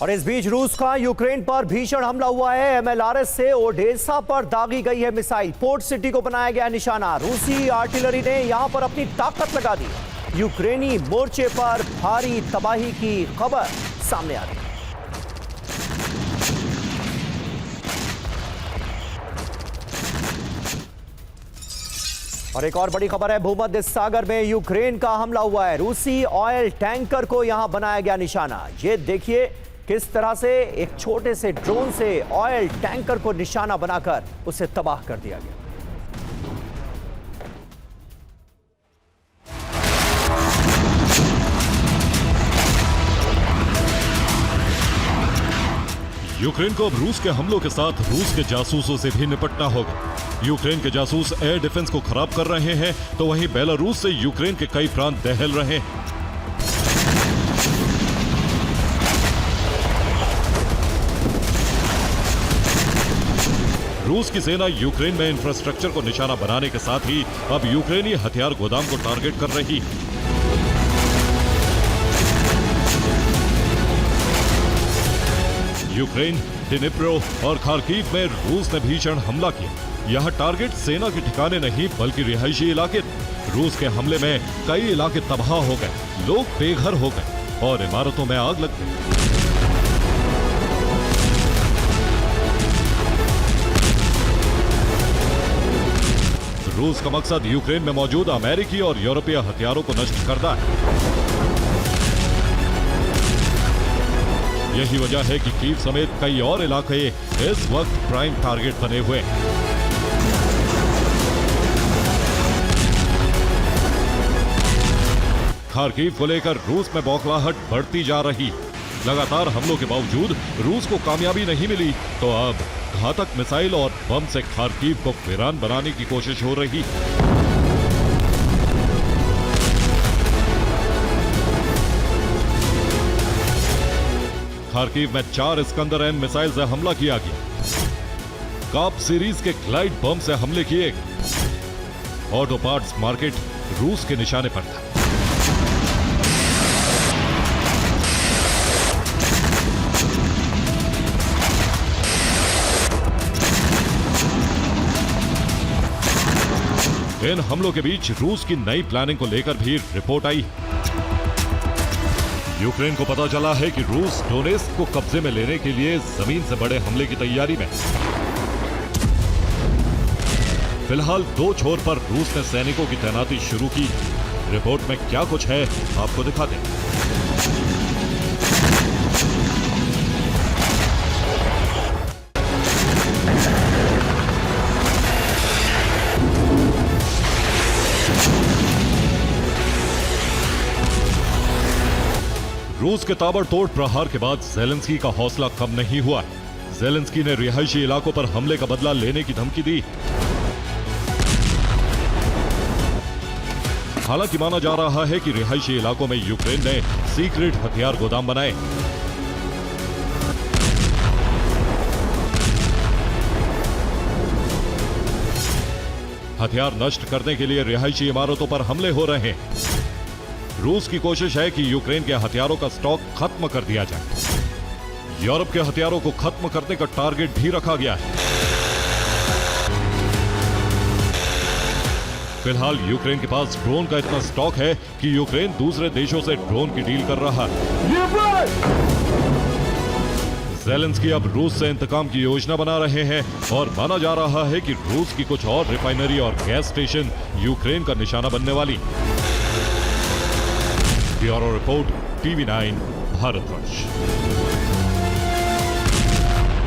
और इस बीच रूस का यूक्रेन पर भीषण हमला हुआ है। एमएलआरएस से ओडेसा पर दागी गई है मिसाइल। पोर्ट सिटी को बनाया गया निशाना। रूसी आर्टिलरी ने यहां पर अपनी ताकत लगा दी। यूक्रेनी मोर्चे पर भारी तबाही की खबर सामने आ रही है। और एक और बड़ी खबर है, भूमध्य सागर में यूक्रेन का हमला हुआ है। रूसी ऑयल टैंकर को यहां बनाया गया निशाना। ये देखिए किस तरह से एक छोटे से ड्रोन से ऑयल टैंकर को निशाना बनाकर उसे तबाह कर दिया गया। यूक्रेन को अब रूस के हमलों के साथ रूस के जासूसों से भी निपटना होगा। यूक्रेन के जासूस एयर डिफेंस को खराब कर रहे हैं, तो वहीं बेलारूस से यूक्रेन के कई प्रांत दहल रहे हैं। रूस की सेना यूक्रेन में इंफ्रास्ट्रक्चर को निशाना बनाने के साथ ही अब यूक्रेनी हथियार गोदाम को टारगेट कर रही है। यूक्रेन, डिनिप्रो और खार्किव में रूस ने भीषण हमला किया। यह टारगेट सेना के ठिकाने नहीं बल्कि रिहायशी इलाके। रूस के हमले में कई इलाके तबाह हो गए, लोग बेघर हो गए और इमारतों में आग लग गई। रूस का मकसद यूक्रेन में मौजूद अमेरिकी और यूरोपीय हथियारों को नष्ट करना है। यही वजह है कि कीव समेत कई और इलाके इस वक्त प्राइम टारगेट बने हुए हैं। खार्किव को लेकर रूस में बौखलाहट बढ़ती जा रही। लगातार हमलों के बावजूद रूस को कामयाबी नहीं मिली, तो अब घातक मिसाइल और बम से खार्किव को वीरान बनाने की कोशिश हो रही। खार्किव में 4 इस्कंदर एम मिसाइल से हमला किया गया। काप सीरीज के ग्लाइड बम से हमले किए गए। ऑटो पार्ट्स मार्केट रूस के निशाने पर था। इन हमलों के बीच रूस की नई प्लानिंग को लेकर भी रिपोर्ट आई। यूक्रेन को पता चला है कि रूस डोनेस्क को कब्जे में लेने के लिए जमीन से बड़े हमले की तैयारी में। फिलहाल 2 छोर पर रूस ने सैनिकों की तैनाती शुरू की। रिपोर्ट में क्या कुछ है आपको दिखाते हैं। रूस के ताबड़तोड़ प्रहार के बाद ज़ेलेंस्की का हौसला कम नहीं हुआ। ज़ेलेंस्की ने रिहायशी इलाकों पर हमले का बदला लेने की धमकी दी। हालांकि माना जा रहा है कि रिहायशी इलाकों में यूक्रेन ने सीक्रेट हथियार गोदाम बनाए। हथियार नष्ट करने के लिए रिहायशी इमारतों पर हमले हो रहे हैं। रूस की कोशिश है कि यूक्रेन के हथियारों का स्टॉक खत्म कर दिया जाए। यूरोप के हथियारों को खत्म करने का टारगेट भी रखा गया है। फिलहाल यूक्रेन के पास ड्रोन का इतना स्टॉक है कि यूक्रेन दूसरे देशों से ड्रोन की डील कर रहा है। ज़ेलेंस्की अब रूस से इंतकाम की योजना बना रहे हैं और माना जा रहा है कि रूस की कुछ और रिफाइनरी और गैस स्टेशन यूक्रेन का निशाना बनने वाली। Bureau report, TV9 Bharatvarsh.